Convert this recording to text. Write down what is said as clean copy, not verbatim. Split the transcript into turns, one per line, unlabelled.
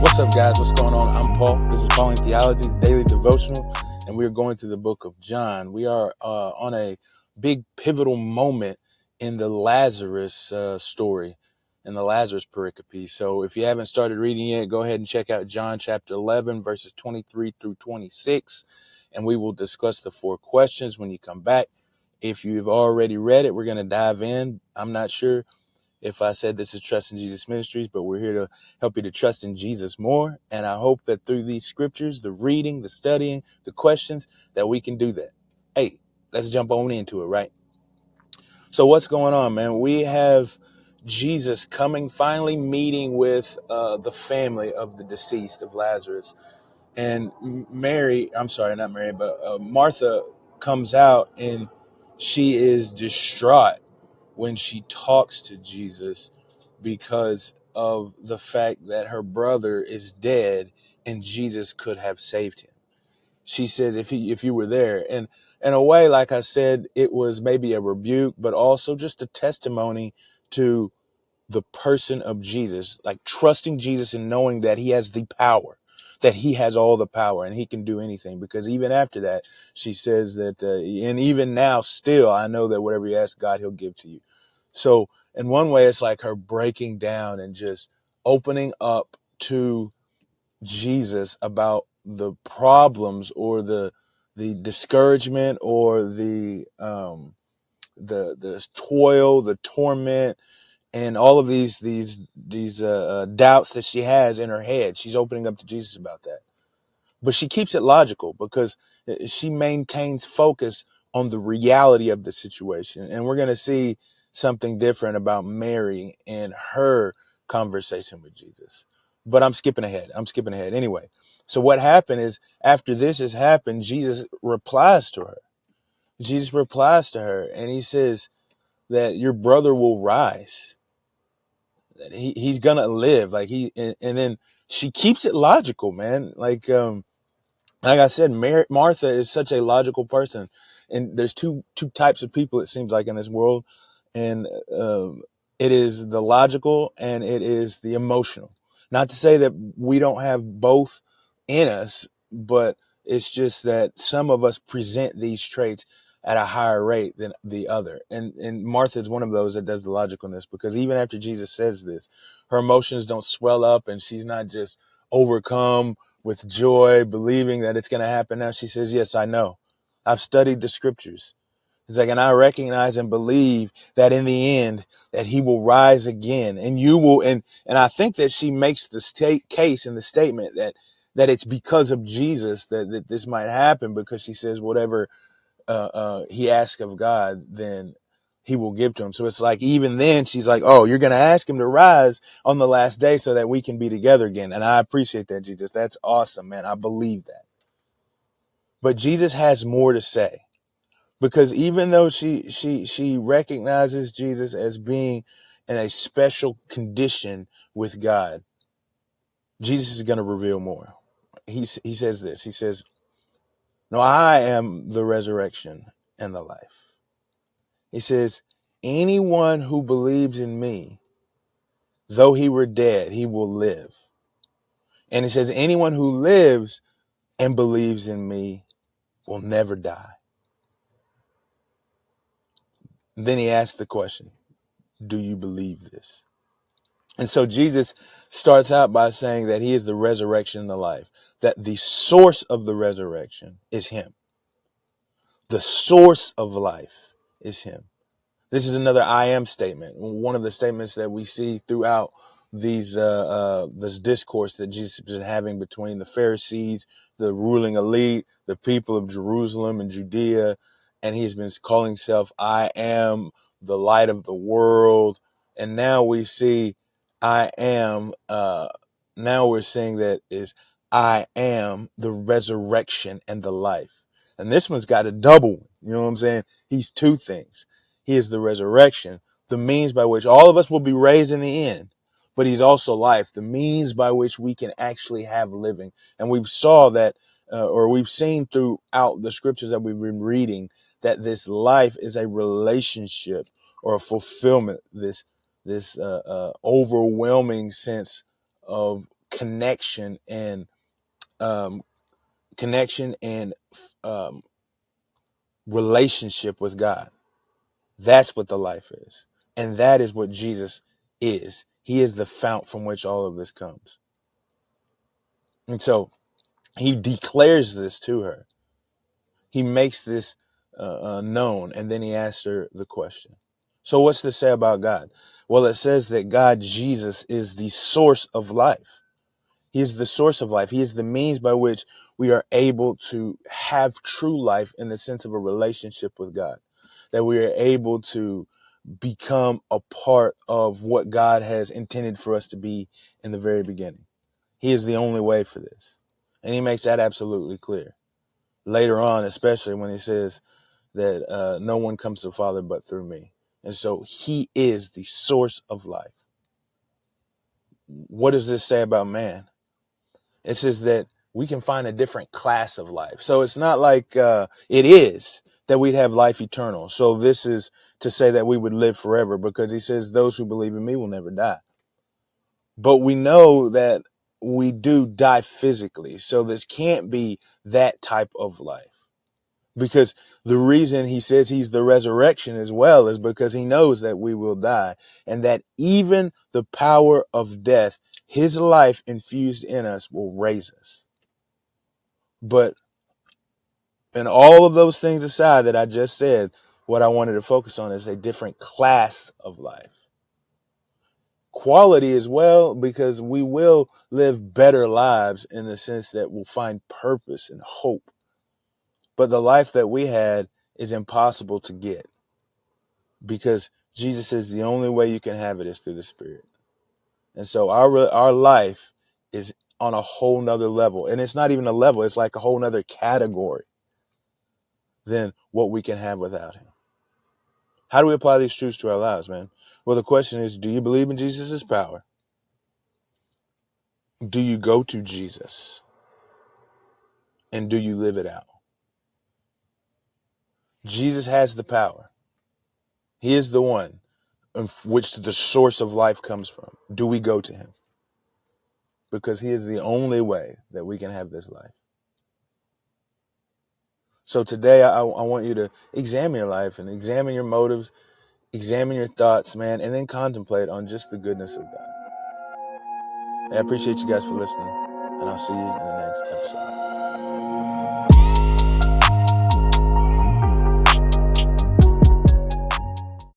What's up, guys? What's going on? I'm Paul. This is Pauline Theology's daily devotional, and we're going through the book of John. We are on a big pivotal moment in the Lazarus story, in the Lazarus pericope. So if you haven't started reading yet, go ahead and check out John chapter 11, verses 23 through 26, and we will discuss the 4 questions when you come back. If you've already read it, we're going to dive in. I'm not sure if I said this is Trust in Jesus Ministries, but we're here to help you to trust in Jesus more. And I hope that through these scriptures, the reading, the studying, the questions, that we can do that. Hey, let's jump on into it, right? So what's going on, man? We have Jesus coming, finally meeting with the family of the deceased of Lazarus. And Martha comes out and she is distraught when she talks to Jesus because of the fact that her brother is dead and Jesus could have saved him. She says, if you were there. And in a way, like I said, it was maybe a rebuke, but also just a testimony to the person of Jesus, like trusting Jesus and knowing that he has the power, that he has all the power and he can do anything. Because even after that, she says that, and even now still, I know that whatever you ask God, he'll give to you. So in one way, it's like her breaking down and just opening up to Jesus about the problems or the discouragement or the toil, the torment, and all of these doubts that she has in her head. She's opening up to Jesus about that. But she keeps it logical because she maintains focus on the reality of the situation. And we're going to see something different about Mary and her conversation with Jesus. But I'm skipping ahead. Anyway, so what happened is after this has happened, Jesus replies to her. And he says that your brother will rise, that he's going to live. And then she keeps it logical, man. Like I said, Martha is such a logical person, and there's two types of people, it seems like, in this world, and it is the logical and it is the emotional. Not to say that we don't have both in us, but it's just that some of us present these traits at a higher rate than the other. And Martha is one of those that does the logicalness, because even after Jesus says this, her emotions don't swell up and she's not just overcome with joy, believing that it's going to happen now. She says, yes, I know. I've studied the scriptures. It's like, and I recognize and believe that in the end, that he will rise again, and you will. And I think that she makes the case in the statement that it's because of Jesus that this might happen, because she says whatever he asks of God, then he will give to him. So it's like, even then she's like, oh, you're going to ask him to rise on the last day so that we can be together again. And I appreciate that, Jesus. That's awesome, man. I believe that. But Jesus has more to say, because even though she recognizes Jesus as being in a special condition with God, Jesus is going to reveal more. He says this. He says, no, I am the resurrection and the life. He says, anyone who believes in me, though he were dead, he will live. And he says, anyone who lives and believes in me will never die. Then he asks the question, do you believe this? And so Jesus starts out by saying that he is the resurrection and the life, that the source of the resurrection is him. The source of life is him. This is another I am statement. One of the statements that we see throughout this discourse that Jesus has been having between the Pharisees, the ruling elite, the people of Jerusalem and Judea, and he's been calling himself, I am the light of the world. And now we see I am, now we're seeing that is I am the resurrection and the life. And this one's got a double, you know what I'm saying? He's two things. He is the resurrection, the means by which all of us will be raised in the end. But he's also life, the means by which we can actually have living. And we've saw that, or we've seen throughout the scriptures that we've been reading, that this life is a relationship or a fulfillment, this overwhelming sense of connection and um, connection and um, relationship with God. That's what the life is. And that is what Jesus is. He is the fount from which all of this comes. And so he declares this to her. He makes this known, and then he asks her the question. So what's to say about God? Well, it says that God, Jesus, is the source of life. He is the source of life. He is the means by which we are able to have true life in the sense of a relationship with God, that we are able to become a part of what God has intended for us to be in the very beginning. He is the only way for this. And he makes that absolutely clear. Later on, especially when he says that no one comes to the Father but through me. And so he is the source of life. What does this say about man? It says that we can find a different class of life. So it's not like it is that we'd have life eternal. So this is to say that we would live forever, because he says those who believe in me will never die. But we know that we do die physically. So this can't be that type of life. Because the reason he says he's the resurrection as well is because he knows that we will die, and that even the power of death, his life infused in us, will raise us. But and all of those things aside that I just said, what I wanted to focus on is a different class of life. Quality as well, because we will live better lives in the sense that we'll find purpose and hope. But the life that we had is impossible to get, because Jesus says the only way you can have it is through the Spirit. And so our life is on a whole nother level. And it's not even a level, it's like a whole nother category than what we can have without him. How do we apply these truths to our lives, man? Well, the question is, do you believe in Jesus' power? Do you go to Jesus? And do you live it out? Jesus has the power. He is the one of which the source of life comes from. Do we go to him? Because he is the only way that we can have this life. So today, I want you to examine your life and examine your motives, examine your thoughts, man, and then contemplate on just the goodness of God. I appreciate you guys for listening, and I'll see you in the next episode.